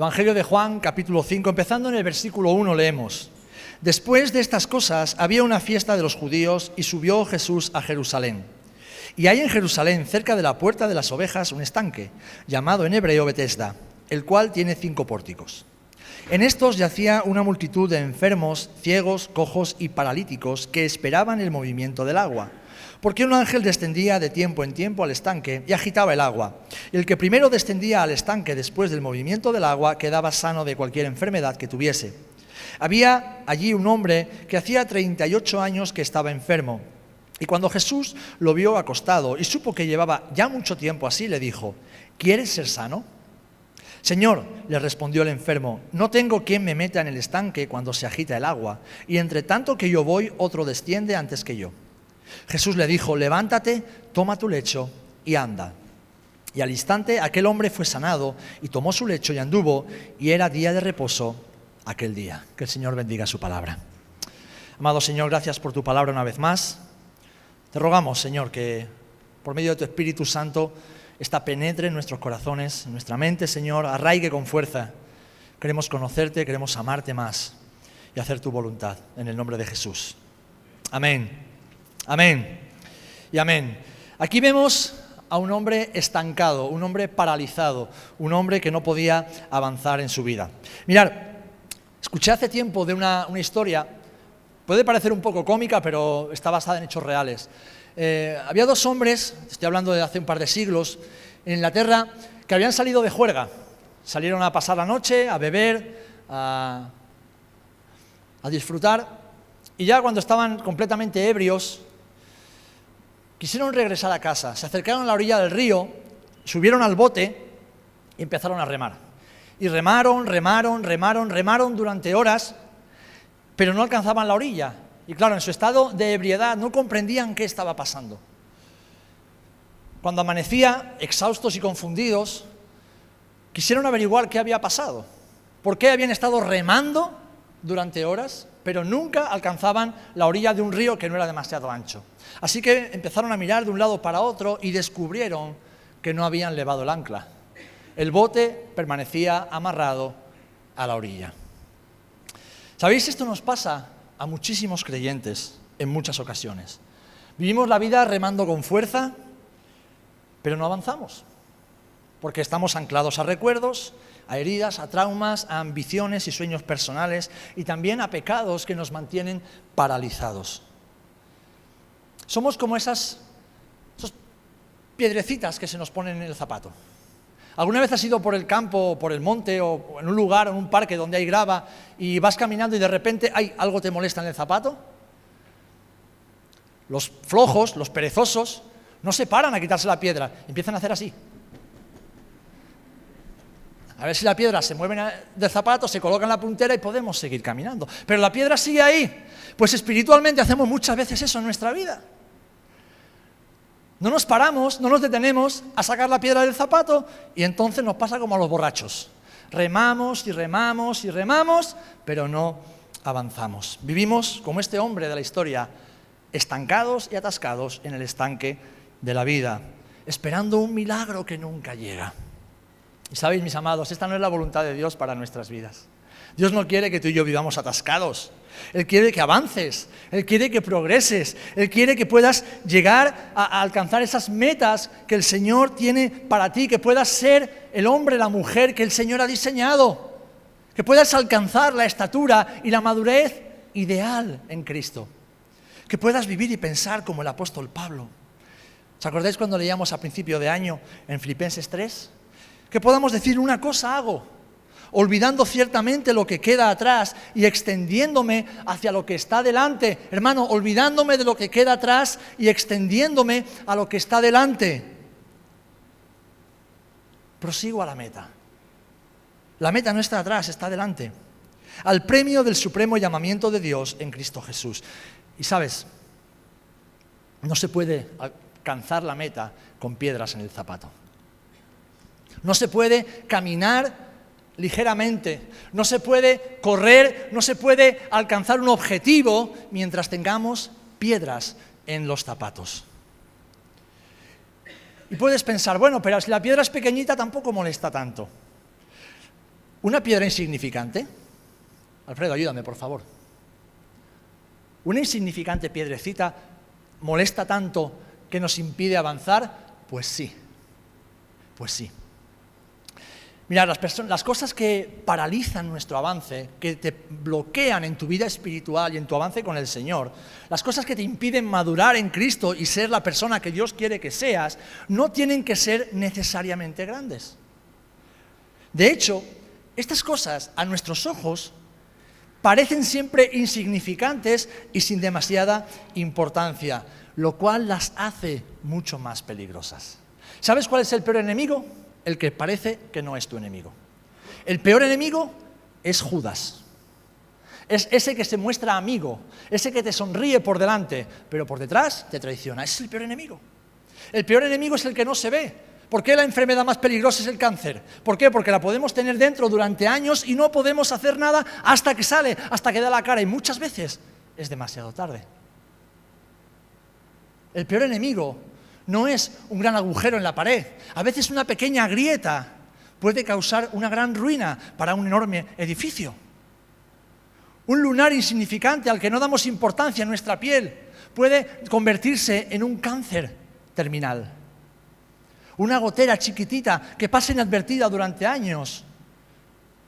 Evangelio de Juan, capítulo 5, empezando en el versículo 1, leemos: Después de estas cosas había una fiesta de los judíos y subió Jesús a Jerusalén. Y hay en Jerusalén, cerca de la puerta de las ovejas, un estanque, llamado en hebreo Betesda, el cual tiene 5 pórticos. En estos yacía una multitud de enfermos, ciegos, cojos y paralíticos que esperaban el movimiento del agua, porque un ángel descendía de tiempo en tiempo al estanque y agitaba el agua. Y el que primero descendía al estanque después del movimiento del agua quedaba sano de cualquier enfermedad que tuviese. Había allí un hombre que hacía 38 años que estaba enfermo. Y cuando Jesús lo vio acostado y supo que llevaba ya mucho tiempo así, le dijo: ¿Quieres ser sano? Señor, le respondió el enfermo, no tengo quien me meta en el estanque cuando se agita el agua, y entre tanto que yo voy, otro desciende antes que yo. Jesús le dijo: levántate, toma tu lecho y anda. Y al instante aquel hombre fue sanado y tomó su lecho y anduvo, y era día de reposo aquel día. Que el Señor bendiga su palabra. Amado Señor, gracias por tu palabra una vez más. Te rogamos, Señor, que por medio de tu Espíritu Santo esta penetre en nuestros corazones, en nuestra mente, Señor, arraigue con fuerza. Queremos conocerte, queremos amarte más y hacer tu voluntad, en el nombre de Jesús. Amén, amén y amén. Aquí vemos a un hombre estancado, un hombre paralizado, un hombre que no podía avanzar en su vida. Mirad, escuché hace tiempo de una historia. Puede parecer un poco cómica, pero está basada en hechos reales. Había 2 hombres, estoy hablando de hace un par de siglos, en Inglaterra, que habían salido de juerga. Salieron a pasar la noche, a beber, a disfrutar, y ya cuando estaban completamente ebrios, quisieron regresar a casa. Se acercaron a la orilla del río, subieron al bote y empezaron a remar. Y remaron durante horas, pero no alcanzaban la orilla. Y claro, en su estado de ebriedad no comprendían qué estaba pasando. Cuando amanecía, exhaustos y confundidos, quisieron averiguar qué había pasado. ¿Por qué habían estado remando durante horas, pero nunca alcanzaban la orilla de un río que no era demasiado ancho? Así que empezaron a mirar de un lado para otro y descubrieron que no habían levado el ancla. El bote permanecía amarrado a la orilla. ¿Sabéis? Esto nos pasa a muchísimos creyentes en muchas ocasiones. Vivimos la vida remando con fuerza, pero no avanzamos, porque estamos anclados a recuerdos, a heridas, a traumas, a ambiciones y sueños personales, y también a pecados que nos mantienen paralizados. Somos como esas piedrecitas que se nos ponen en el zapato. ¿Alguna vez has ido por el campo, por el monte, o en un lugar, en un parque donde hay grava, y vas caminando y de repente algo te molesta en el zapato? Los flojos, los perezosos, no se paran a quitarse la piedra, empiezan a hacer así. A ver si la piedra se mueve del zapato, se coloca en la puntera y podemos seguir caminando. Pero la piedra sigue ahí. Pues espiritualmente hacemos muchas veces eso en nuestra vida. No nos paramos, no nos detenemos a sacar la piedra del zapato y entonces nos pasa como a los borrachos. Remamos y remamos y remamos, pero no avanzamos. Vivimos como este hombre de la historia, estancados y atascados en el estanque de la vida, esperando un milagro que nunca llega. Y sabéis, mis amados, esta no es la voluntad de Dios para nuestras vidas. Dios no quiere que tú y yo vivamos atascados. Él quiere que avances, Él quiere que progreses, Él quiere que puedas llegar a alcanzar esas metas que el Señor tiene para ti, que puedas ser el hombre, la mujer que el Señor ha diseñado, que puedas alcanzar la estatura y la madurez ideal en Cristo, que puedas vivir y pensar como el apóstol Pablo. ¿Os acordáis cuando leíamos a principio de año en Filipenses 3? Que podamos decir: una cosa hago, olvidando ciertamente lo que queda atrás y extendiéndome hacia lo que está delante. Hermano, olvidándome de lo que queda atrás y extendiéndome a lo que está delante. Prosigo a la meta. La meta no está atrás, está delante. Al premio del supremo llamamiento de Dios en Cristo Jesús. Y sabes, no se puede alcanzar la meta con piedras en el zapato. No se puede caminar ligeramente, no se puede correr, no se puede alcanzar un objetivo mientras tengamos piedras en los zapatos. Y puedes pensar, bueno, pero si la piedra es pequeñita tampoco molesta tanto. una piedra insignificante. Alfredo, ayúdame, por favor. ¿Una insignificante piedrecita molesta tanto que nos impide avanzar? Pues sí. Mirad, las cosas que paralizan nuestro avance, que te bloquean en tu vida espiritual y en tu avance con el Señor, las cosas que te impiden madurar en Cristo y ser la persona que Dios quiere que seas, no tienen que ser necesariamente grandes. De hecho, estas cosas, a nuestros ojos, parecen siempre insignificantes y sin demasiada importancia, lo cual las hace mucho más peligrosas. ¿Sabes cuál es el peor enemigo? El que parece que no es tu enemigo. El peor enemigo es Judas. Es ese que se muestra amigo, ese que te sonríe por delante, pero por detrás te traiciona. Ese es el peor enemigo. El peor enemigo es el que no se ve. ¿Por qué la enfermedad más peligrosa es el cáncer? ¿Por qué? Porque la podemos tener dentro durante años y no podemos hacer nada hasta que sale, hasta que da la cara. Y muchas veces es demasiado tarde. El peor enemigo no es un gran agujero en la pared. A veces una pequeña grieta puede causar una gran ruina para un enorme edificio. Un lunar insignificante al que no damos importancia en nuestra piel puede convertirse en un cáncer terminal. Una gotera chiquitita que pasa inadvertida durante años,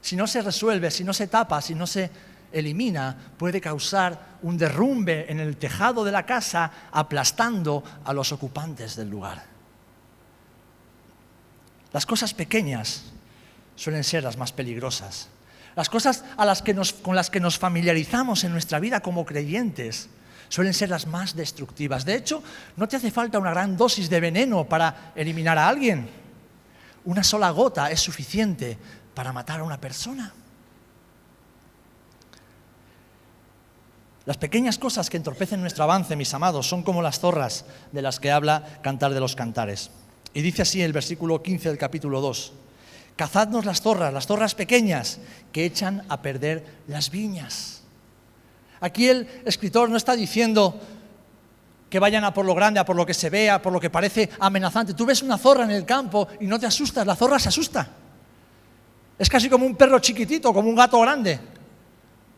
si no se resuelve, si no se tapa, si no se elimina, puede causar un derrumbe en el tejado de la casa, aplastando a los ocupantes del lugar. Las cosas pequeñas suelen ser las más peligrosas. Las cosas con las que nos familiarizamos en nuestra vida como creyentes suelen ser las más destructivas. De hecho, no te hace falta una gran dosis de veneno para eliminar a alguien. Una sola gota es suficiente para matar a una persona. Las pequeñas cosas que entorpecen nuestro avance, mis amados, son como las zorras de las que habla Cantar de los Cantares. Y dice así el versículo 15 del capítulo 2. Cazadnos las zorras pequeñas, que echan a perder las viñas. Aquí el escritor no está diciendo que vayan a por lo grande, a por lo que se vea, por lo que parece amenazante. Tú ves una zorra en el campo y no te asustas, la zorra se asusta. Es casi como un perro chiquitito, como un gato grande.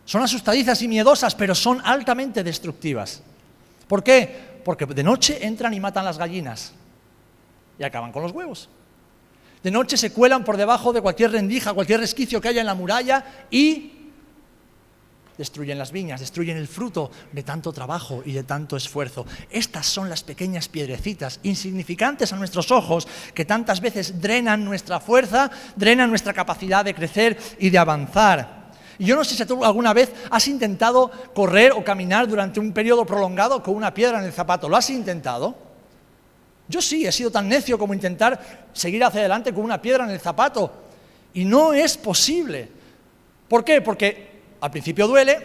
Son asustadizas y miedosas, pero son altamente destructivas. ¿Por qué? Porque de noche entran y matan las gallinas y acaban con los huevos. De noche se cuelan por debajo de cualquier rendija, cualquier resquicio que haya en la muralla y destruyen las viñas, destruyen el fruto de tanto trabajo y de tanto esfuerzo. Estas son las pequeñas piedrecitas, insignificantes a nuestros ojos, que tantas veces drenan nuestra fuerza, drenan nuestra capacidad de crecer y de avanzar. Y yo no sé si tú alguna vez has intentado correr o caminar durante un periodo prolongado con una piedra en el zapato. ¿Lo has intentado? Yo sí, he sido tan necio como intentar seguir hacia adelante con una piedra en el zapato. Y no es posible. ¿Por qué? Porque al principio duele,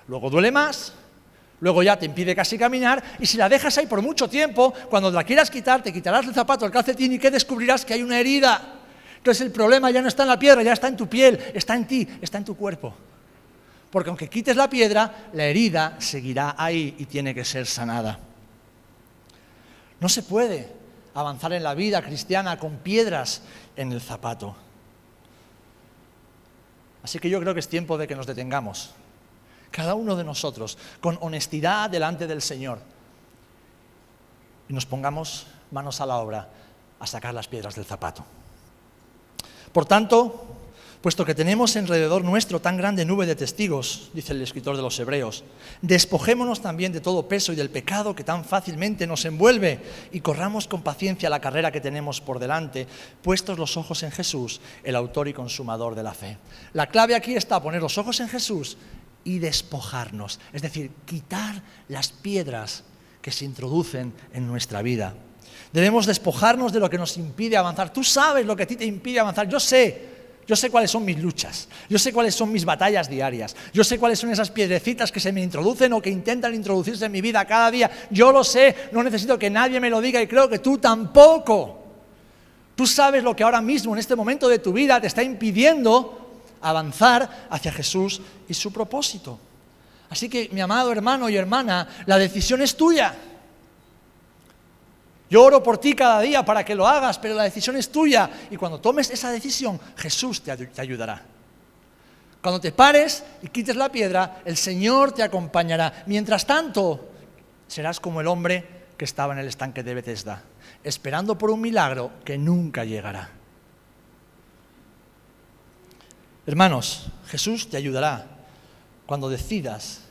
luego duele más, luego ya te impide casi caminar, y si la dejas ahí por mucho tiempo, cuando la quieras quitar, te quitarás el zapato, el calcetín, y ¿qué descubrirás? Que hay una herida. Entonces el problema ya no está en la piedra, ya está en tu piel, está en ti, está en tu cuerpo. Porque aunque quites la piedra, la herida seguirá ahí y tiene que ser sanada. No se puede avanzar en la vida cristiana con piedras en el zapato. Así que yo creo que es tiempo de que nos detengamos, cada uno de nosotros, con honestidad delante del Señor, y nos pongamos manos a la obra a sacar las piedras del zapato. Por tanto, puesto que tenemos alrededor nuestro tan grande nube de testigos, dice el escritor de los Hebreos, despojémonos también de todo peso y del pecado que tan fácilmente nos envuelve y corramos con paciencia la carrera que tenemos por delante, puestos los ojos en Jesús, el autor y consumador de la fe. La clave aquí está poner los ojos en Jesús y despojarnos, es decir, quitar las piedras que se introducen en nuestra vida. Debemos despojarnos de lo que nos impide avanzar. Tú sabes lo que a ti te impide avanzar. Yo sé cuáles son mis luchas, yo sé cuáles son mis batallas diarias, yo sé cuáles son esas piedrecitas que se me introducen o que intentan introducirse en mi vida cada día. Yo lo sé, no necesito que nadie me lo diga y creo que tú tampoco. Tú sabes lo que ahora mismo, en este momento de tu vida, te está impidiendo avanzar hacia Jesús y su propósito. Así que, mi amado hermano y hermana, la decisión es tuya. Yo oro por ti cada día para que lo hagas, pero la decisión es tuya. Y cuando tomes esa decisión, Jesús te ayudará. Cuando te pares y quites la piedra, el Señor te acompañará. Mientras tanto, serás como el hombre que estaba en el estanque de Betesda, esperando por un milagro que nunca llegará. Hermanos, Jesús te ayudará cuando decidas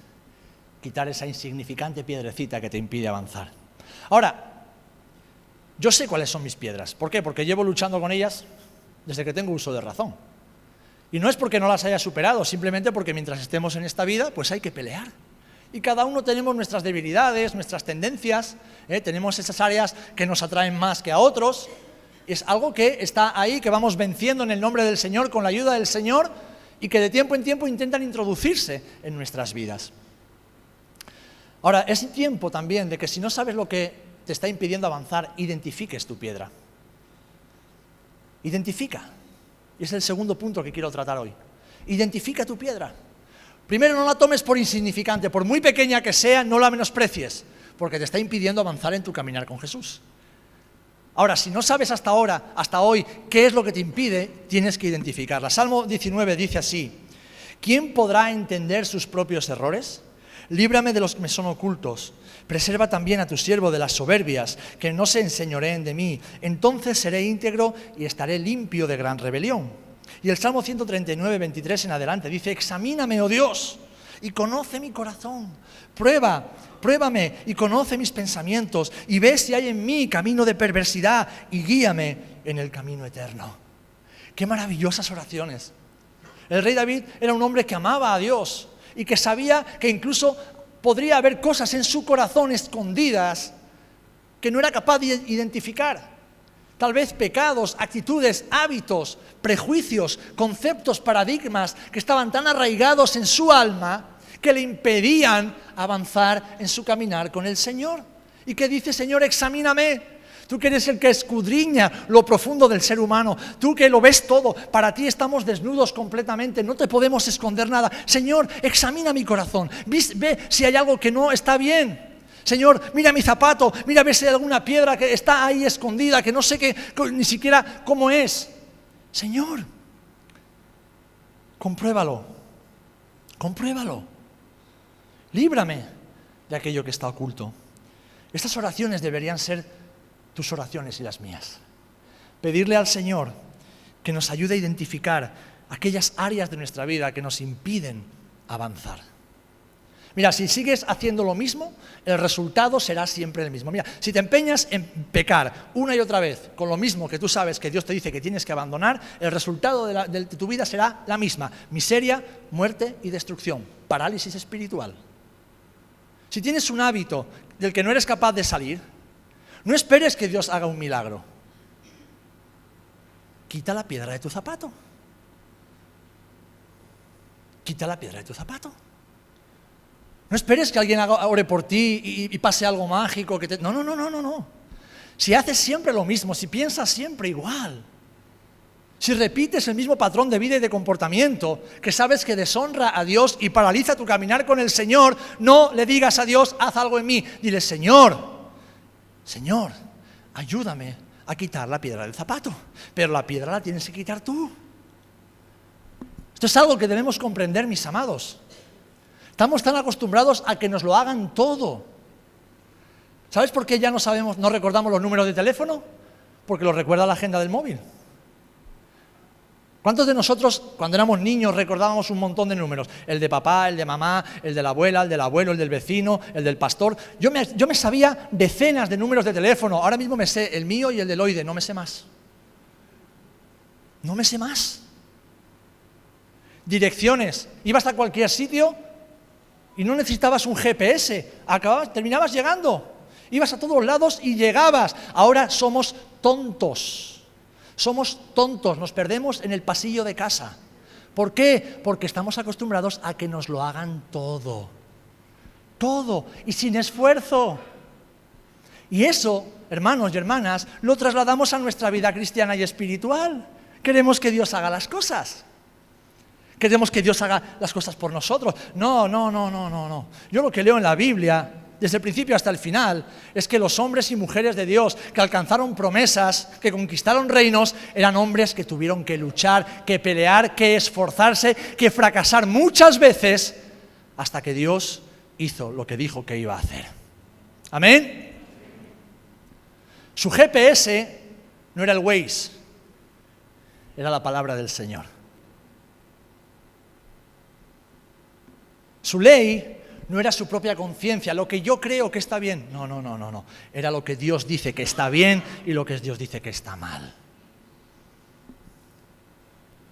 quitar esa insignificante piedrecita que te impide avanzar. Ahora, yo sé cuáles son mis piedras. ¿Por qué? Porque llevo luchando con ellas desde que tengo uso de razón. Y no es porque no las haya superado, simplemente porque mientras estemos en esta vida, pues hay que pelear. Y cada uno tenemos nuestras debilidades, nuestras tendencias, tenemos esas áreas que nos atraen más que a otros. Es algo que está ahí, que vamos venciendo en el nombre del Señor, con la ayuda del Señor, y que de tiempo en tiempo intentan introducirse en nuestras vidas. Ahora, es tiempo también de que si no sabes lo que te está impidiendo avanzar, identifiques tu piedra. Identifica. Y es el segundo punto que quiero tratar hoy. Identifica tu piedra. Primero, no la tomes por insignificante, por muy pequeña que sea, no la menosprecies, porque te está impidiendo avanzar en tu caminar con Jesús. Ahora, si no sabes hasta ahora, hasta hoy, qué es lo que te impide, tienes que identificarla. Salmo 19 dice así: ¿quién podrá entender sus propios errores? Líbrame de los que me son ocultos. Preserva también a tu siervo de las soberbias, que no se enseñoreen de mí. Entonces seré íntegro y estaré limpio de gran rebelión. Y el Salmo 139, 23 en adelante dice: examíname, oh Dios, y conoce mi corazón. Pruébame y conoce mis pensamientos, y ve si hay en mí camino de perversidad, y guíame en el camino eterno. ¡Qué maravillosas oraciones! El rey David era un hombre que amaba a Dios y que sabía que incluso podría haber cosas en su corazón escondidas que no era capaz de identificar. Tal vez pecados, actitudes, hábitos, prejuicios, conceptos, paradigmas que estaban tan arraigados en su alma que le impedían avanzar en su caminar con el Señor. Y que dice: Señor, examíname. Tú que eres el que escudriña lo profundo del ser humano, tú que lo ves todo, para ti estamos desnudos completamente, no te podemos esconder nada. Señor, examina mi corazón, ve si hay algo que no está bien. Señor, mira mi zapato, mira a ver si hay alguna piedra que está ahí escondida, que no sé qué, ni siquiera cómo es. Señor, compruébalo. Líbrame de aquello que está oculto. Estas oraciones deberían ser tus oraciones y las mías. Pedirle al Señor que nos ayude a identificar aquellas áreas de nuestra vida que nos impiden avanzar. Mira, si sigues haciendo lo mismo, el resultado será siempre el mismo. Mira, si te empeñas en pecar una y otra vez con lo mismo que tú sabes que Dios te dice que tienes que abandonar, el resultado de tu vida será la misma: miseria, muerte y destrucción, parálisis espiritual. Si tienes un hábito del que no eres capaz de salir, no esperes que Dios haga un milagro. Quita la piedra de tu zapato. Quita la piedra de tu zapato. No esperes que alguien ore por ti y pase algo mágico. No. Si haces siempre lo mismo, si piensas siempre igual, si repites el mismo patrón de vida y de comportamiento que sabes que deshonra a Dios y paraliza tu caminar con el Señor, no le digas a Dios: haz algo en mí. Dile: Señor, ayúdame a quitar la piedra del zapato. Pero la piedra la tienes que quitar tú. Esto es algo que debemos comprender, mis amados. Estamos tan acostumbrados a que nos lo hagan todo. ¿Sabes por qué ya no recordamos los números de teléfono? Porque los recuerda la agenda del móvil. ¿Cuántos de nosotros, cuando éramos niños, recordábamos un montón de números? El de papá, el de mamá, el de la abuela, el del abuelo, el del vecino, el del pastor. Yo me sabía decenas de números de teléfono. Ahora mismo me sé el mío y el del Loide, no me sé más. Direcciones. Ibas a cualquier sitio y no necesitabas un GPS. Terminabas llegando. Ibas a todos lados y llegabas. Ahora somos tontos. Nos perdemos en el pasillo de casa. ¿Por qué? Porque estamos acostumbrados a que nos lo hagan todo, y sin esfuerzo. Y eso, hermanos y hermanas, lo trasladamos a nuestra vida cristiana y espiritual. Queremos que Dios haga las cosas. Queremos que Dios haga las cosas por nosotros. No. Yo lo que leo en la Biblia desde el principio hasta el final, es que los hombres y mujeres de Dios que alcanzaron promesas, que conquistaron reinos, eran hombres que tuvieron que luchar, que pelear, que esforzarse, que fracasar muchas veces, hasta que Dios hizo lo que dijo que iba a hacer. ¿Amén? Su GPS no era el Waze, era la palabra del Señor. Su ley no era su propia conciencia, lo que yo creo que está bien. No. Era lo que Dios dice que está bien y lo que Dios dice que está mal.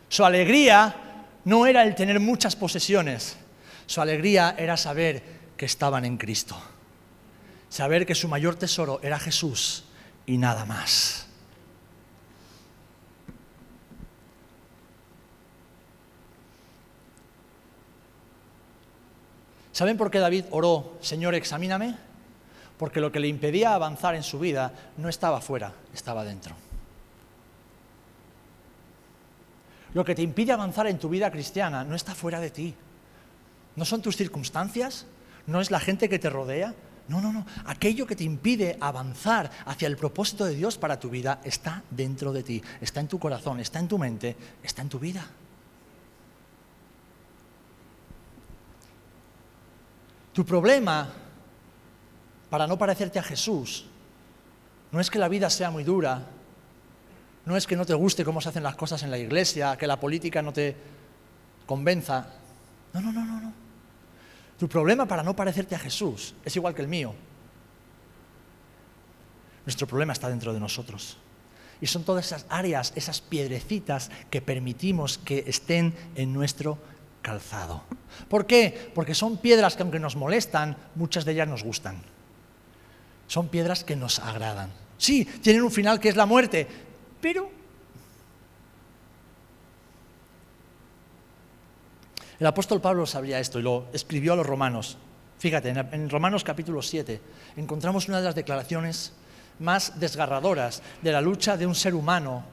Su alegría no era el tener muchas posesiones. Su alegría era saber que estaban en Cristo. Saber que su mayor tesoro era Jesús y nada más. ¿Saben por qué David oró, Señor, examíname? Porque lo que le impedía avanzar en su vida no estaba fuera, estaba dentro. Lo que te impide avanzar en tu vida cristiana no está fuera de ti. No son tus circunstancias, no es la gente que te rodea. No. Aquello que te impide avanzar hacia el propósito de Dios para tu vida está dentro de ti, está en tu corazón, está en tu mente, está en tu vida. Tu problema, para no parecerte a Jesús, no es que la vida sea muy dura, no es que no te guste cómo se hacen las cosas en la iglesia, que la política no te convenza. No. Tu problema para no parecerte a Jesús es igual que el mío. Nuestro problema está dentro de nosotros. Y son todas esas áreas, esas piedrecitas que permitimos que estén en nuestro calzado. ¿Por qué? Porque son piedras que, aunque nos molestan, muchas de ellas nos gustan. Son piedras que nos agradan. Sí, tienen un final que es la muerte, pero el apóstol Pablo sabía esto y lo escribió a los romanos. Fíjate, en Romanos capítulo 7 encontramos una de las declaraciones más desgarradoras de la lucha de un ser humano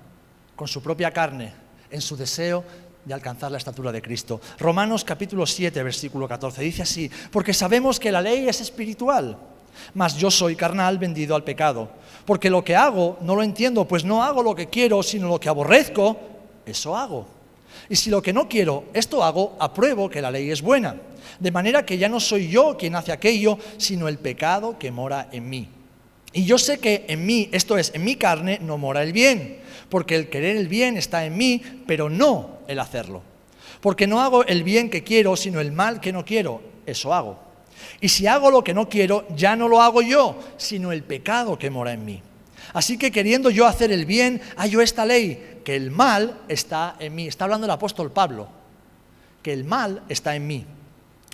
con su propia carne, en su deseo de alcanzar la estatura de Cristo. Romanos capítulo 7, versículo 14, dice así: porque sabemos que la ley es espiritual, mas yo soy carnal, vendido al pecado. Porque lo que hago no lo entiendo, pues no hago lo que quiero, sino lo que aborrezco, eso hago. Y si lo que no quiero, esto hago, apruebo que la ley es buena. De manera que ya no soy yo quien hace aquello, sino el pecado que mora en mí. Y yo sé que en mí, esto es, en mi carne, no mora el bien, porque el querer el bien está en mí, pero no el hacerlo. Porque no hago el bien que quiero, sino el mal que no quiero, eso hago. Y si hago lo que no quiero, ya no lo hago yo, sino el pecado que mora en mí. Así que queriendo yo hacer el bien, hallo esta ley, que el mal está en mí. Está hablando el apóstol Pablo, que el mal está en mí.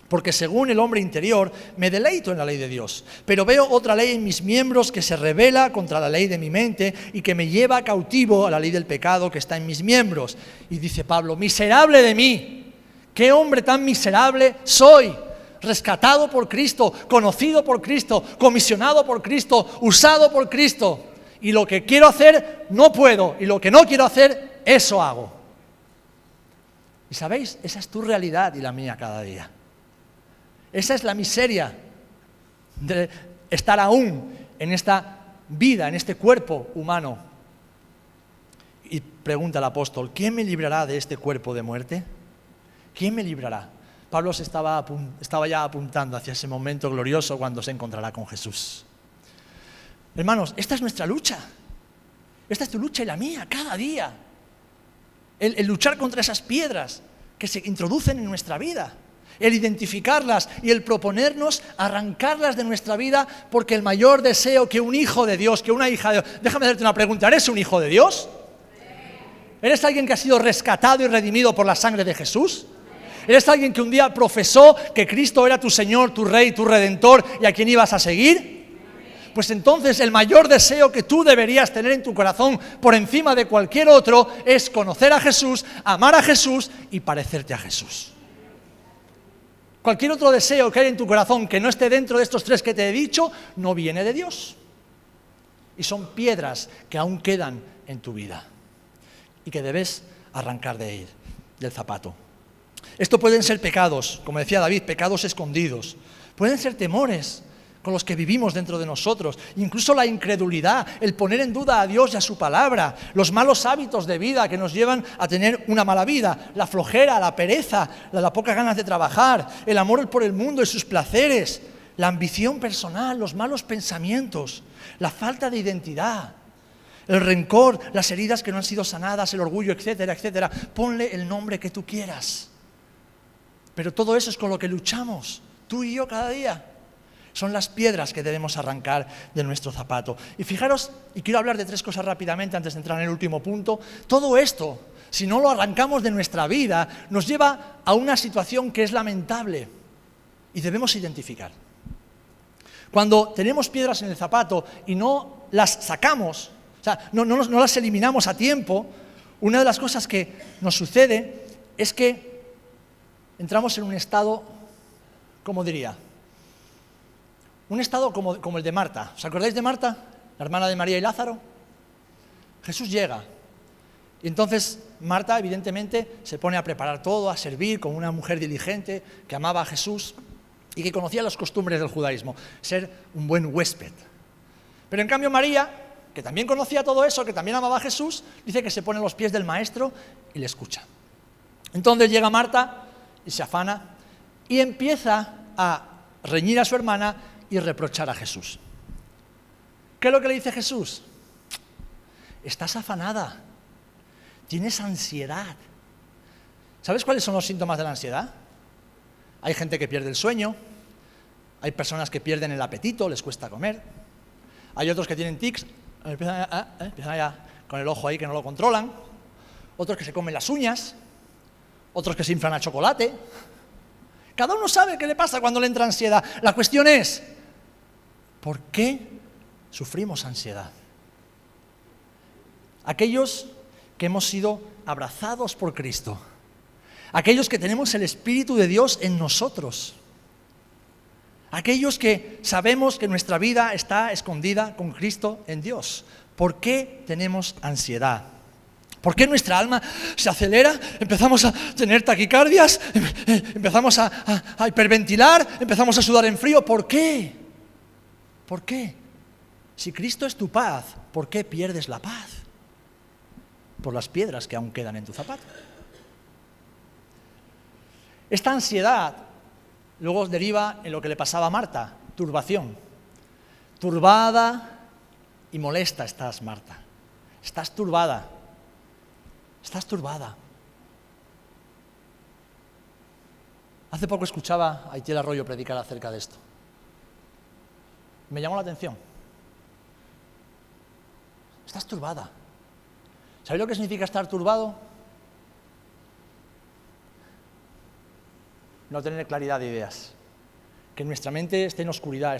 Porque según el hombre interior, me deleito en la ley de Dios. Pero veo otra ley en mis miembros que se rebela contra la ley de mi mente y que me lleva cautivo a la ley del pecado que está en mis miembros. Y dice Pablo: miserable de mí, ¿qué hombre tan miserable soy? Rescatado por Cristo, conocido por Cristo, comisionado por Cristo, usado por Cristo. Y lo que quiero hacer, no puedo. Y lo que no quiero hacer, eso hago. Y sabéis, esa es tu realidad y la mía cada día. Esa es la miseria de estar aún en esta vida, en este cuerpo humano. Y pregunta el apóstol: ¿quién me librará de este cuerpo de muerte? ¿Quién me librará? Pablo se estaba ya apuntando hacia ese momento glorioso cuando se encontrará con Jesús. Hermanos, esta es nuestra lucha. Esta es tu lucha y la mía, cada día. El luchar contra esas piedras que se introducen en nuestra vida. El identificarlas y el proponernos arrancarlas de nuestra vida, porque el mayor deseo que un hijo de Dios, que una hija de Dios... Déjame hacerte una pregunta: ¿eres un hijo de Dios? ¿Eres alguien que ha sido rescatado y redimido por la sangre de Jesús? ¿Eres alguien que un día profesó que Cristo era tu Señor, tu Rey, tu Redentor y a quien ibas a seguir? Pues entonces el mayor deseo que tú deberías tener en tu corazón por encima de cualquier otro es conocer a Jesús, amar a Jesús y parecerte a Jesús. Cualquier otro deseo que hay en tu corazón que no esté dentro de estos tres que te he dicho, no viene de Dios. Y son piedras que aún quedan en tu vida y que debes arrancar del zapato. Esto pueden ser pecados, como decía David, pecados escondidos. Pueden ser temores, con los que vivimos dentro de nosotros, incluso la incredulidad, el poner en duda a Dios y a su palabra, los malos hábitos de vida que nos llevan a tener una mala vida, la flojera, la pereza, la pocas ganas de trabajar, el amor por el mundo y sus placeres, la ambición personal, los malos pensamientos, la falta de identidad, el rencor, las heridas que no han sido sanadas, el orgullo, etcétera, etcétera. Ponle el nombre que tú quieras. Pero todo eso es con lo que luchamos, tú y yo cada día. Son las piedras que debemos arrancar de nuestro zapato. Y fijaros, y quiero hablar de 3 cosas rápidamente antes de entrar en el último punto. Todo esto, si no lo arrancamos de nuestra vida, nos lleva a una situación que es lamentable y debemos identificar. Cuando tenemos piedras en el zapato y no las sacamos, o sea, no las eliminamos a tiempo, una de las cosas que nos sucede es que entramos en un estado, ¿cómo diría? Un estado como el de Marta. ¿Os acordáis de Marta, la hermana de María y Lázaro? Jesús llega. Y entonces Marta, evidentemente, se pone a preparar todo, a servir como una mujer diligente que amaba a Jesús y que conocía las costumbres del judaísmo, ser un buen huésped. Pero en cambio María, que también conocía todo eso, que también amaba a Jesús, dice que se pone a los pies del maestro y le escucha. Entonces llega Marta y se afana y empieza a reñir a su hermana y reprochar a Jesús. ¿Qué es lo que le dice Jesús? Estás afanada, tienes ansiedad. ¿Sabes cuáles son los síntomas de la ansiedad? Hay gente que pierde el sueño, hay personas que pierden el apetito, les cuesta comer, hay otros que tienen tics, empiezan ya con el ojo ahí que no lo controlan, otros que se comen las uñas, otros que se inflan a chocolate. Cada uno sabe qué le pasa cuando le entra ansiedad. La cuestión es, ¿por qué sufrimos ansiedad? Aquellos que hemos sido abrazados por Cristo, aquellos que tenemos el Espíritu de Dios en nosotros, aquellos que sabemos que nuestra vida está escondida con Cristo en Dios. ¿Por qué tenemos ansiedad? ¿Por qué nuestra alma se acelera? Empezamos a tener taquicardias, empezamos a hiperventilar, empezamos a sudar en frío. ¿Por qué? ¿Por qué? Si Cristo es tu paz, ¿por qué pierdes la paz? Por las piedras que aún quedan en tu zapato. Esta ansiedad luego deriva en lo que le pasaba a Marta, turbación. Turbada y molesta estás, Marta. Estás turbada. Estás turbada. Hace poco escuchaba a Itiel Arroyo predicar acerca de esto. Me llamó la atención. Estás turbada. ¿Sabéis lo que significa estar turbado? No tener claridad de ideas. Que nuestra mente esté en oscuridad,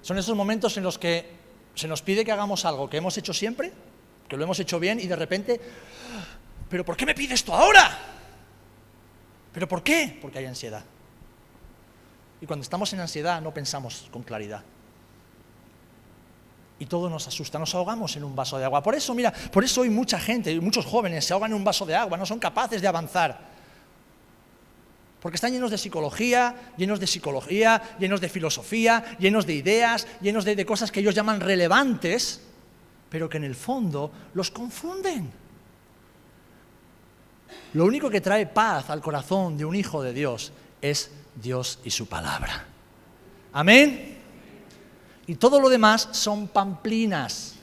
Son esos momentos en los que se nos pide que hagamos algo que hemos hecho siempre, que lo hemos hecho bien y de repente, ¿pero por qué me pide esto ahora? ¿Pero por qué? Porque hay ansiedad. Y cuando estamos en ansiedad no pensamos con claridad. Y todo nos asusta, nos ahogamos en un vaso de agua. Por eso, mira, por eso hoy mucha gente, muchos jóvenes se ahogan en un vaso de agua, no son capaces de avanzar. Porque están llenos de psicología, llenos de filosofía, llenos de ideas, llenos de cosas que ellos llaman relevantes, pero que en el fondo los confunden. Lo único que trae paz al corazón de un hijo de Dios es Dios y su palabra. ¿Amén? Y todo lo demás son pamplinas.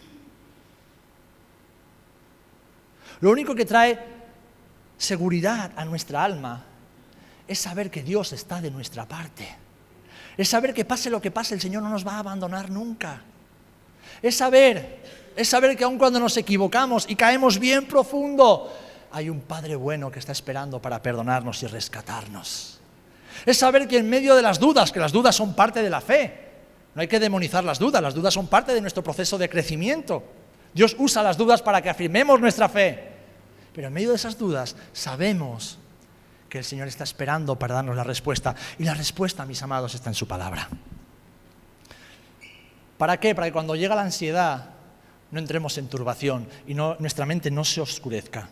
Lo único que trae seguridad a nuestra alma es saber que Dios está de nuestra parte. Es saber que pase lo que pase, el Señor no nos va a abandonar nunca. Es saber que aun cuando nos equivocamos y caemos bien profundo, hay un Padre bueno que está esperando para perdonarnos y rescatarnos. Es saber que en medio de las dudas, que las dudas son parte de la fe, no hay que demonizar las dudas son parte de nuestro proceso de crecimiento. Dios usa las dudas para que afirmemos nuestra fe. Pero en medio de esas dudas sabemos que el Señor está esperando para darnos la respuesta. Y la respuesta, mis amados, está en su palabra. ¿Para qué? Para que cuando llega la ansiedad no entremos en turbación y nuestra mente no se oscurezca.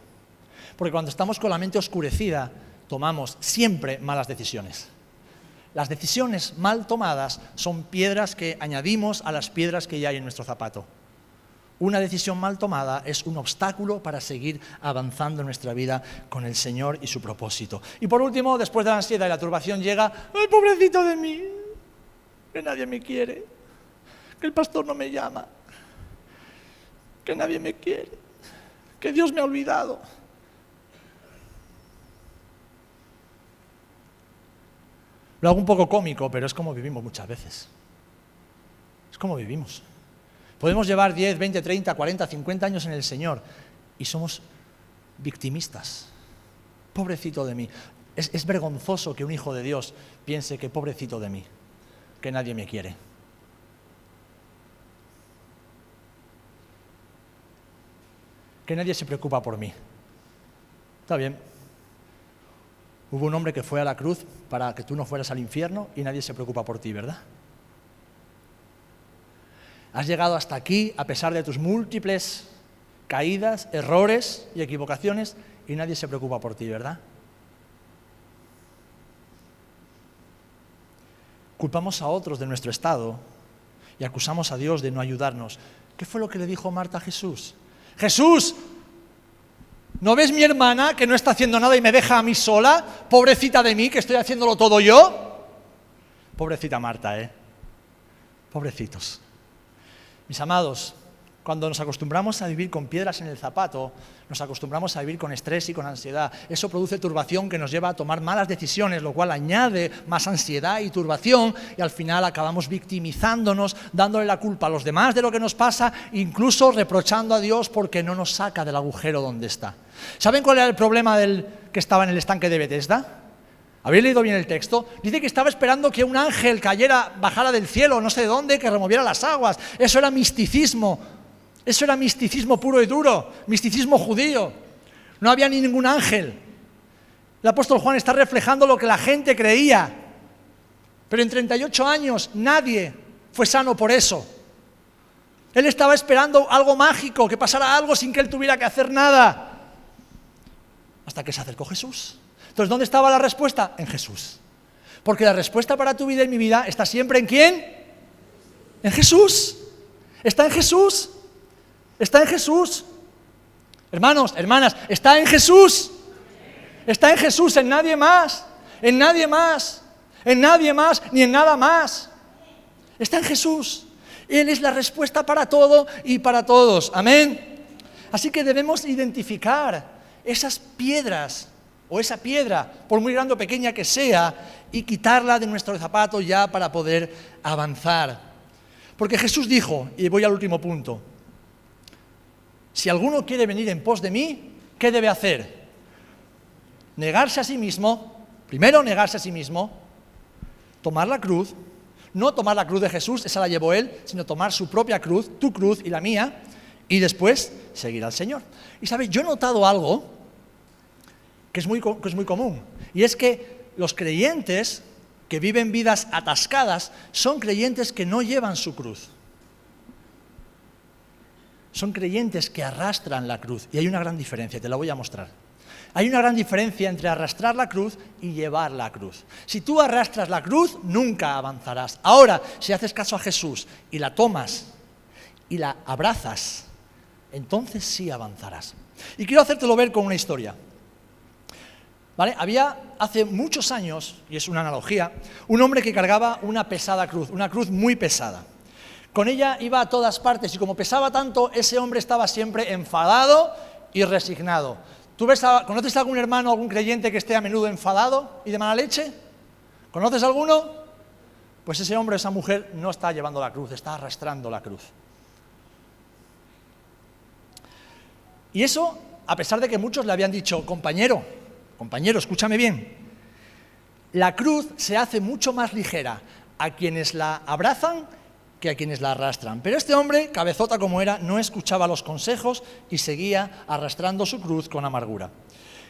Porque cuando estamos con la mente oscurecida, tomamos siempre malas decisiones. las decisiones mal tomadas son piedras que añadimos a las piedras que ya hay en nuestro zapato. Una decisión mal tomada es un obstáculo para seguir avanzando en nuestra vida con el Señor y su propósito. Y por último, después de la ansiedad y la turbación llega, ¡ay, pobrecito de mí! Que nadie me quiere, que el pastor no me llama, que nadie me quiere, que Dios me ha olvidado. Lo hago un poco cómico, pero es como vivimos muchas veces. Es como vivimos. Podemos llevar 10, 20, 30, 40, 50 años en el Señor y somos victimistas. Pobrecito de mí. Es vergonzoso que un hijo de Dios piense que pobrecito de mí, que nadie me quiere. Que nadie se preocupa por mí. Está bien. Hubo un hombre que fue a la cruz para que tú no fueras al infierno y nadie se preocupa por ti, ¿verdad? Has llegado hasta aquí a pesar de tus múltiples caídas, errores y equivocaciones y nadie se preocupa por ti, ¿verdad? Culpamos a otros de nuestro estado y acusamos a Dios de no ayudarnos. ¿Qué fue lo que le dijo Marta a Jesús? ¡Jesús! ¿No ves mi hermana que no está haciendo nada y me deja a mí sola? Pobrecita de mí, que estoy haciéndolo todo yo. Pobrecita Marta, Pobrecitos. Mis amados, cuando nos acostumbramos a vivir con piedras en el zapato, nos acostumbramos a vivir con estrés y con ansiedad. Eso produce turbación que nos lleva a tomar malas decisiones, lo cual añade más ansiedad y turbación y al final acabamos victimizándonos, dándole la culpa a los demás de lo que nos pasa, incluso reprochando a Dios porque no nos saca del agujero donde está. ¿Saben cuál era el problema del que estaba en el estanque de Betesda? ¿Habéis leído bien el texto? Dice que estaba esperando que un ángel bajara del cielo, no sé de dónde, que removiera las aguas. Eso era misticismo. Eso era misticismo puro y duro, misticismo judío. No había ni ningún ángel. El apóstol Juan está reflejando lo que la gente creía. Pero en 38 años nadie fue sano por eso. Él estaba esperando algo mágico, que pasara algo sin que él tuviera que hacer nada. Hasta que se acercó Jesús. Entonces, ¿dónde estaba la respuesta? En Jesús. Porque la respuesta para tu vida y mi vida está siempre ¿en quién? En Jesús. Está en Jesús. Está en Jesús. Hermanos, hermanas, está en Jesús. Está en Jesús, en nadie más. En nadie más. En nadie más, ni en nada más. Está en Jesús. Él es la respuesta para todo y para todos. Amén. Así que debemos identificar esas piedras o esa piedra, por muy grande o pequeña que sea, y quitarla de nuestro zapato ya para poder avanzar. Porque Jesús dijo, y voy al último punto, si alguno quiere venir en pos de mí, ¿qué debe hacer? Negarse a sí mismo, primero negarse a sí mismo, tomar la cruz, no tomar la cruz de Jesús, esa la llevó Él, sino tomar su propia cruz, tu cruz y la mía, y después seguir al Señor. Y sabéis, yo he notado algo que es muy común, y es que los creyentes que viven vidas atascadas son creyentes que no llevan su cruz. Son creyentes que arrastran la cruz, y hay una gran diferencia, te la voy a mostrar. Hay una gran diferencia entre arrastrar la cruz y llevar la cruz. Si tú arrastras la cruz, nunca avanzarás. Ahora, si haces caso a Jesús y la tomas y la abrazas, entonces sí avanzarás. Y quiero hacértelo ver con una historia. ¿Vale? Había hace muchos años, y es una analogía, un hombre que cargaba una pesada cruz, una cruz muy pesada. Con ella iba a todas partes y como pesaba tanto, ese hombre estaba siempre enfadado y resignado. ¿Conoces a algún hermano, algún creyente que esté a menudo enfadado y de mala leche? ¿Conoces alguno? Pues ese hombre, esa mujer no está llevando la cruz, está arrastrando la cruz. Y eso, a pesar de que muchos le habían dicho, compañero, escúchame bien, la cruz se hace mucho más ligera a quienes la abrazan que a quienes la arrastran. Pero este hombre, cabezota como era, no escuchaba los consejos y seguía arrastrando su cruz con amargura.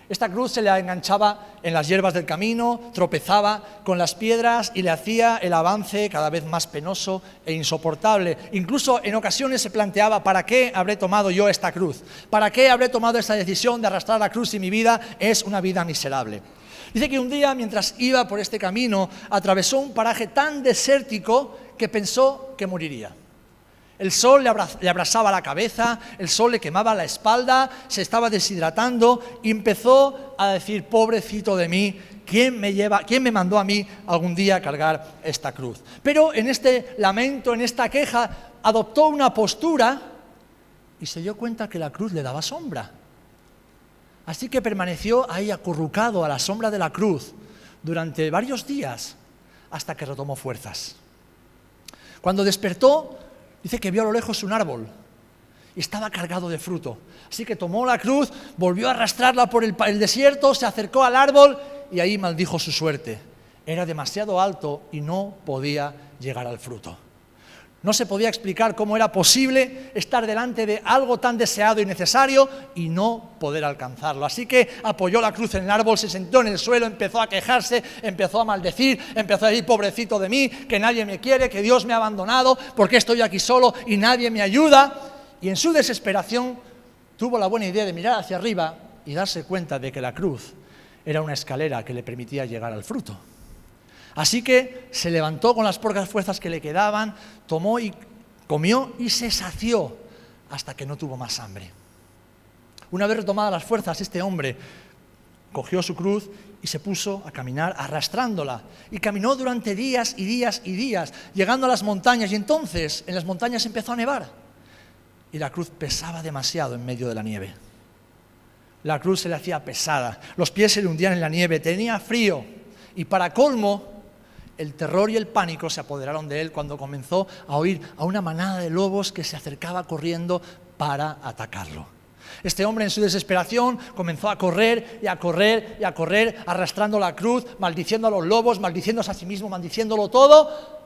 Esta cruz se le enganchaba en las hierbas del camino, tropezaba con las piedras y le hacía el avance cada vez más penoso e insoportable. Incluso en ocasiones se planteaba, ¿para qué habré tomado yo esta cruz? ¿Para qué habré tomado esta decisión de arrastrar la cruz si mi vida es una vida miserable? Dice que un día, mientras iba por este camino, atravesó un paraje tan desértico que pensó que moriría. El sol le abrasaba la cabeza, el sol le quemaba la espalda, se estaba deshidratando y empezó a decir: pobrecito de mí, ¿quién me mandó a mí algún día a cargar esta cruz? Pero en este lamento, en esta queja, adoptó una postura y se dio cuenta que la cruz le daba sombra. Así que permaneció ahí acurrucado a la sombra de la cruz durante varios días hasta que retomó fuerzas. Cuando despertó, dice que vio a lo lejos un árbol y estaba cargado de fruto. Así que tomó la cruz, volvió a arrastrarla por el desierto, se acercó al árbol y ahí maldijo su suerte. Era demasiado alto y no podía llegar al fruto. No se podía explicar cómo era posible estar delante de algo tan deseado y necesario y no poder alcanzarlo. Así que apoyó la cruz en el árbol, se sentó en el suelo, empezó a quejarse, empezó a maldecir, empezó a decir: pobrecito de mí, que nadie me quiere, que Dios me ha abandonado, porque estoy aquí solo y nadie me ayuda. Y en su desesperación tuvo la buena idea de mirar hacia arriba y darse cuenta de que la cruz era una escalera que le permitía llegar al fruto. Así que se levantó con las pocas fuerzas que le quedaban, tomó y comió y se sació hasta que no tuvo más hambre. Una vez retomadas las fuerzas, este hombre cogió su cruz y se puso a caminar arrastrándola. Y caminó durante días y días y días, llegando a las montañas. Y entonces en las montañas empezó a nevar y la cruz pesaba demasiado en medio de la nieve. La cruz se le hacía pesada, los pies se le hundían en la nieve, tenía frío y para colmo, el terror y el pánico se apoderaron de él cuando comenzó a oír a una manada de lobos que se acercaba corriendo para atacarlo. Este hombre en su desesperación comenzó a correr y a correr y a correr, arrastrando la cruz, maldiciendo a los lobos, maldiciéndose a sí mismo, maldiciéndolo todo.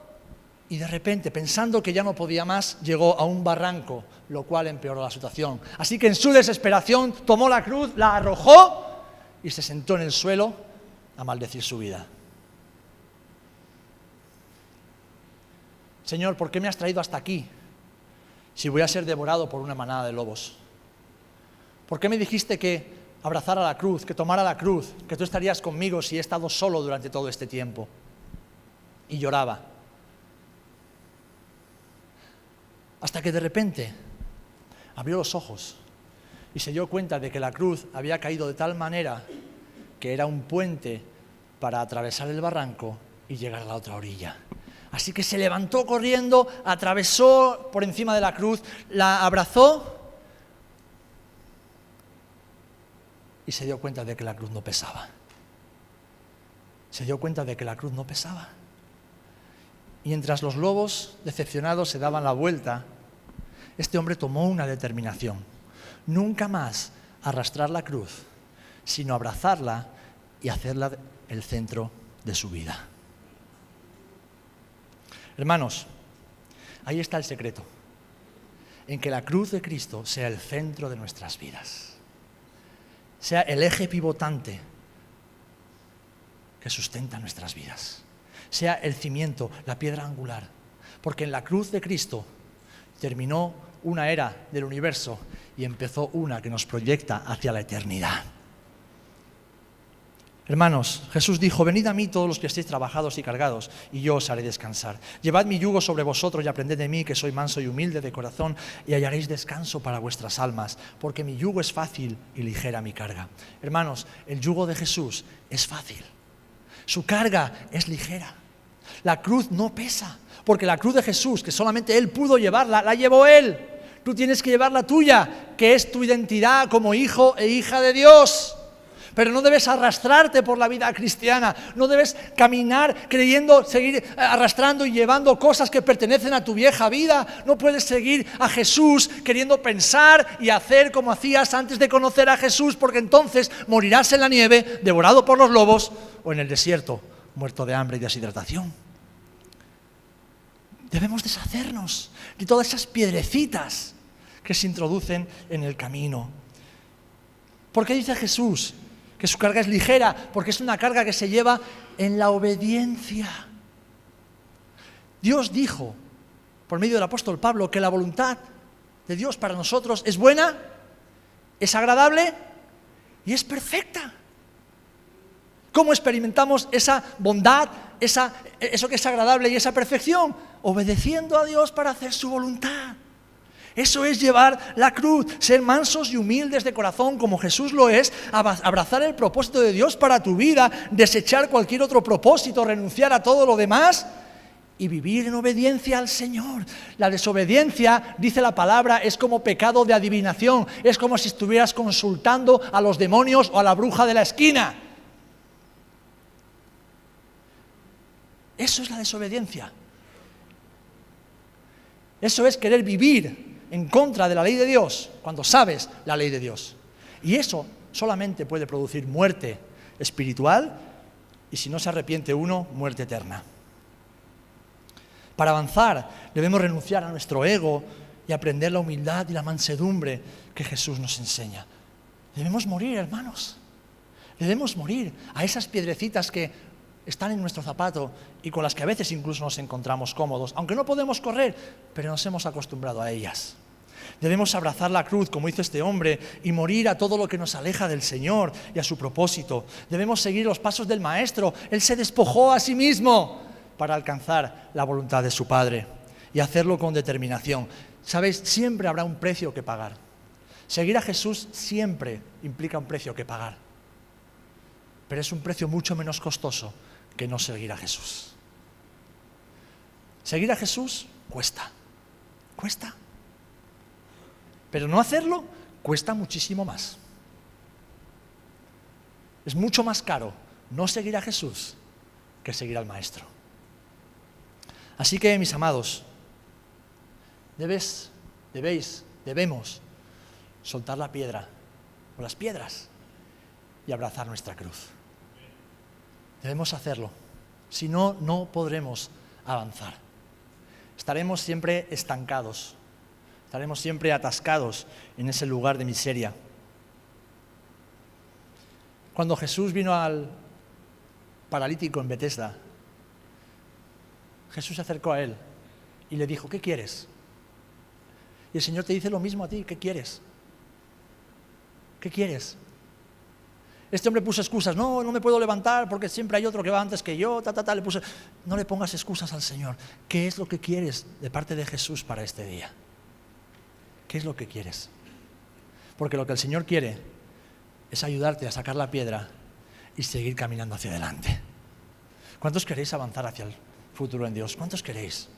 Y de repente, pensando que ya no podía más, llegó a un barranco, lo cual empeoró la situación. Así que en su desesperación tomó la cruz, la arrojó y se sentó en el suelo a maldecir su vida. Señor, ¿por qué me has traído hasta aquí si voy a ser devorado por una manada de lobos? ¿Por qué me dijiste que abrazara la cruz, que tomara la cruz, que tú estarías conmigo si he estado solo durante todo este tiempo? Y lloraba. Hasta que de repente abrió los ojos y se dio cuenta de que la cruz había caído de tal manera que era un puente para atravesar el barranco y llegar a la otra orilla. Así que se levantó corriendo, atravesó por encima de la cruz, la abrazó y se dio cuenta de que la cruz no pesaba. Se dio cuenta de que la cruz no pesaba. Y mientras los lobos, decepcionados, se daban la vuelta, este hombre tomó una determinación: nunca más arrastrar la cruz, sino abrazarla y hacerla el centro de su vida. Hermanos, ahí está el secreto, en que la cruz de Cristo sea el centro de nuestras vidas, sea el eje pivotante que sustenta nuestras vidas, sea el cimiento, la piedra angular, porque en la cruz de Cristo terminó una era del universo y empezó una que nos proyecta hacia la eternidad. Hermanos, Jesús dijo: venid a mí todos los que estéis trabajados y cargados, y yo os haré descansar. Llevad mi yugo sobre vosotros y aprended de mí, que soy manso y humilde de corazón, y hallaréis descanso para vuestras almas, porque mi yugo es fácil y ligera mi carga. Hermanos, el yugo de Jesús es fácil, su carga es ligera. La cruz no pesa, porque la cruz de Jesús, que solamente Él pudo llevarla, la llevó Él. Tú tienes que llevar la tuya, que es tu identidad como hijo e hija de Dios. Pero no debes arrastrarte por la vida cristiana, no debes caminar creyendo, seguir arrastrando y llevando cosas que pertenecen a tu vieja vida. No puedes seguir a Jesús queriendo pensar y hacer como hacías antes de conocer a Jesús, porque entonces morirás en la nieve, devorado por los lobos, o en el desierto, muerto de hambre y deshidratación. Debemos deshacernos de todas esas piedrecitas que se introducen en el camino. ¿Por qué dice Jesús que su carga es ligera? Porque es una carga que se lleva en la obediencia. Dios dijo, por medio del apóstol Pablo, que la voluntad de Dios para nosotros es buena, es agradable y es perfecta. ¿Cómo experimentamos esa bondad, eso que es agradable y esa perfección? Obedeciendo a Dios para hacer su voluntad. Eso es llevar la cruz, ser mansos y humildes de corazón como Jesús lo es, abrazar el propósito de Dios para tu vida, desechar cualquier otro propósito, renunciar a todo lo demás y vivir en obediencia al Señor. La desobediencia, dice la palabra, es como pecado de adivinación, es como si estuvieras consultando a los demonios o a la bruja de la esquina. Eso es la desobediencia. Eso es querer vivir en contra de la ley de Dios, cuando sabes la ley de Dios. Y eso solamente puede producir muerte espiritual y, si no se arrepiente uno, muerte eterna. Para avanzar debemos renunciar a nuestro ego y aprender la humildad y la mansedumbre que Jesús nos enseña. Debemos morir, hermanos. Debemos morir a esas piedrecitas que están en nuestro zapato y con las que a veces incluso nos encontramos cómodos, aunque no podemos correr, pero nos hemos acostumbrado a ellas. Debemos abrazar la cruz como hizo este hombre y morir a todo lo que nos aleja del Señor y a su propósito. Debemos seguir los pasos del Maestro. Él se despojó a sí mismo para alcanzar la voluntad de su Padre y hacerlo con determinación. ¿Sabéis? Siempre habrá un precio que pagar. Seguir a Jesús siempre implica un precio que pagar, pero es un precio mucho menos costoso que no seguir a Jesús. Seguir a Jesús cuesta, pero no hacerlo cuesta muchísimo más. Es mucho más caro no seguir a Jesús que seguir al Maestro. Así que, mis amados, debemos soltar la piedra o las piedras y abrazar nuestra cruz. Debemos hacerlo. Si no, no podremos avanzar. Estaremos siempre estancados. Estaremos siempre atascados en ese lugar de miseria. Cuando Jesús vino al paralítico en Betesda, Jesús se acercó a él y le dijo: ¿qué quieres? Y el Señor te dice lo mismo a ti: ¿qué quieres? ¿Qué quieres? Este hombre puso excusas: no me puedo levantar porque siempre hay otro que va antes que yo, le puso. No le pongas excusas al Señor. ¿Qué es lo que quieres de parte de Jesús para este día? ¿Qué es lo que quieres? Porque lo que el Señor quiere es ayudarte a sacar la piedra y seguir caminando hacia adelante. ¿Cuántos queréis avanzar hacia el futuro en Dios? ¿Cuántos queréis?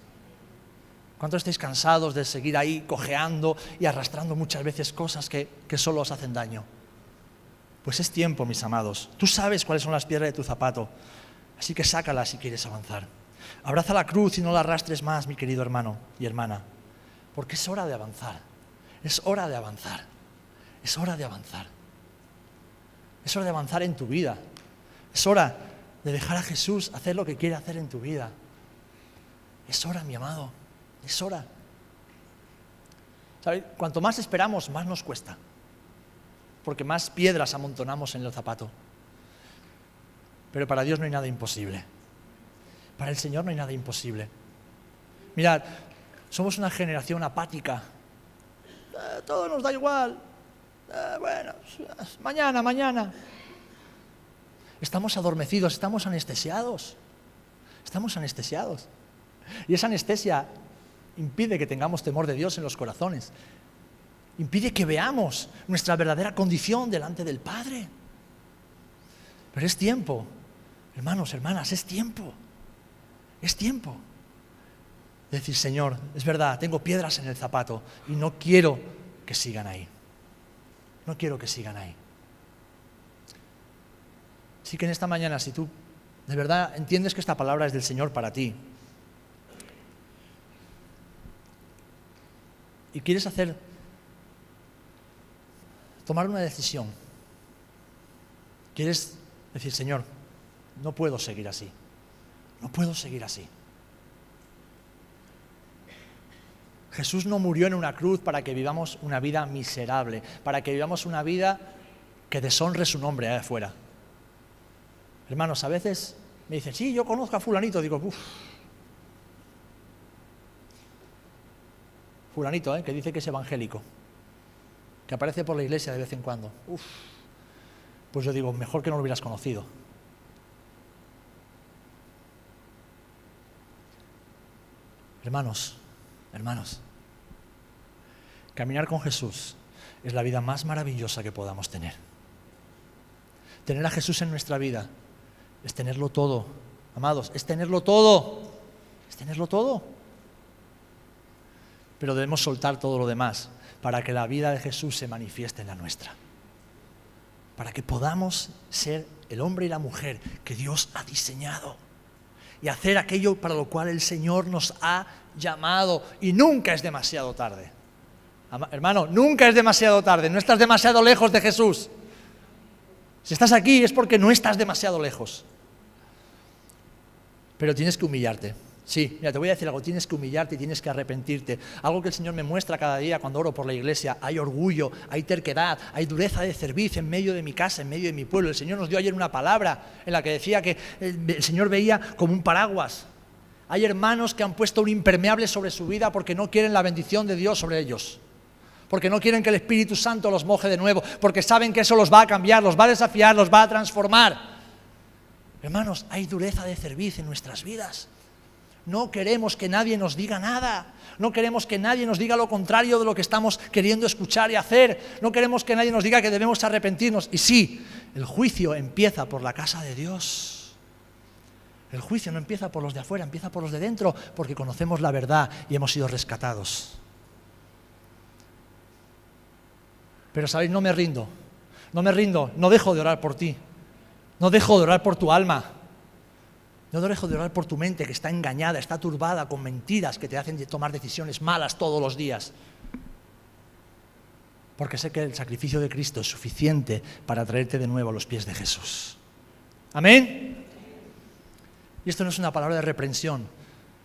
¿Cuántos estáis cansados de seguir ahí cojeando y arrastrando muchas veces cosas que solo os hacen daño? Pues es tiempo, mis amados. Tú sabes cuáles son las piedras de tu zapato, así que sácalas si quieres avanzar. Abraza la cruz y no la arrastres más, mi querido hermano y hermana, porque es hora de avanzar. Es hora de avanzar. Es hora de avanzar. Es hora de avanzar en tu vida. Es hora de dejar a Jesús hacer lo que quiere hacer en tu vida. Es hora, mi amado. Es hora. ¿Sabes? Cuanto más esperamos, más nos cuesta, porque más piedras amontonamos en el zapato. Pero para Dios no hay nada imposible. Para el Señor no hay nada imposible. Mirad, somos una generación apática. Todo nos da igual. Bueno, mañana. Estamos adormecidos, estamos anestesiados. Y esa anestesia impide que tengamos temor de Dios en los corazones. Impide que veamos nuestra verdadera condición delante del Padre. Pero es tiempo, hermanos, hermanas, es tiempo de decir: Señor, es verdad, tengo piedras en el zapato y no quiero que sigan ahí. No quiero que sigan ahí. Así que en esta mañana, si tú de verdad entiendes que esta palabra es del Señor para ti y quieres tomar una decisión, quieres decir: Señor, no puedo seguir así. Jesús no murió en una cruz para que vivamos una vida miserable, para que vivamos una vida que deshonre su nombre allá afuera. Hermanos, a veces me dicen: sí, yo conozco a fulanito. Digo: fulanito, que dice que es evangélico, que aparece por la iglesia de vez en cuando. Pues yo digo: mejor que no lo hubieras conocido. Hermanos, caminar con Jesús es la vida más maravillosa que podamos tener. Tener a Jesús en nuestra vida es tenerlo todo, amados, es tenerlo todo. Pero debemos soltar todo lo demás para que la vida de Jesús se manifieste en la nuestra. Para que podamos ser el hombre y la mujer que Dios ha diseñado y hacer aquello para lo cual el Señor nos ha llamado. Y nunca es demasiado tarde. Hermano, nunca es demasiado tarde, no estás demasiado lejos de Jesús. Si estás aquí es porque no estás demasiado lejos. Pero tienes que humillarte. Sí, mira, te voy a decir algo, tienes que humillarte y tienes que arrepentirte. Algo que el Señor me muestra cada día cuando oro por la iglesia. Hay orgullo, hay terquedad, hay dureza de cerviz en medio de mi casa, en medio de mi pueblo. El Señor nos dio ayer una palabra en la que decía que el Señor veía como un paraguas. Hay hermanos que han puesto un impermeable sobre su vida porque no quieren la bendición de Dios sobre ellos. Porque no quieren que el Espíritu Santo los moje de nuevo, porque saben que eso los va a cambiar, los va a desafiar, los va a transformar. Hermanos, hay dureza de cerviz en nuestras vidas. No queremos que nadie nos diga nada. No queremos que nadie nos diga lo contrario de lo que estamos queriendo escuchar y hacer. No queremos que nadie nos diga que debemos arrepentirnos. Y sí, el juicio empieza por la casa de Dios. El juicio no empieza por los de afuera, empieza por los de dentro, porque conocemos la verdad y hemos sido rescatados. Pero sabéis, no me rindo, no dejo de orar por ti, no dejo de orar por tu alma, no dejo de orar por tu mente que está engañada, está turbada con mentiras que te hacen tomar decisiones malas todos los días. Porque sé que el sacrificio de Cristo es suficiente para traerte de nuevo a los pies de Jesús. ¿Amén? Y esto no es una palabra de reprensión,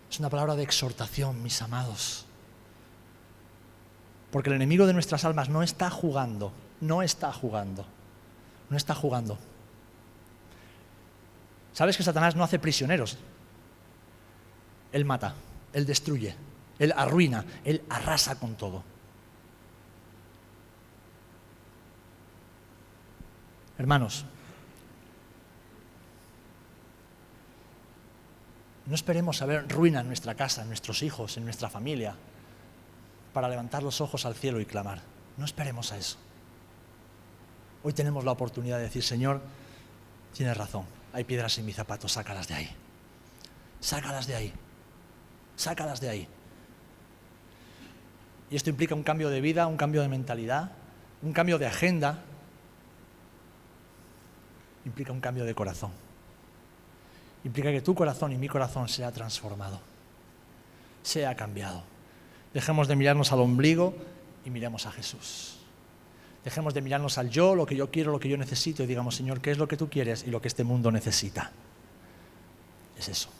es una palabra de exhortación, mis amados. Porque el enemigo de nuestras almas no está jugando. ¿Sabes que Satanás no hace prisioneros? Él mata, él destruye, él arruina, él arrasa con todo. Hermanos, no esperemos a ver ruina en nuestra casa, en nuestros hijos, en nuestra familia, para levantar los ojos al cielo y clamar. No esperemos a eso. Hoy tenemos la oportunidad de decir, Señor, tienes razón, hay piedras en mis zapatos, sácalas de ahí. Sácalas de ahí. Sácalas de ahí. Y esto implica un cambio de vida, un cambio de mentalidad, un cambio de agenda. Implica un cambio de corazón. Implica que tu corazón y mi corazón sea transformado, sea cambiado. Dejemos de mirarnos al ombligo y miremos a Jesús. Dejemos de mirarnos al yo, lo que yo quiero, lo que yo necesito, y digamos, Señor, ¿qué es lo que tú quieres y lo que este mundo necesita? Es eso.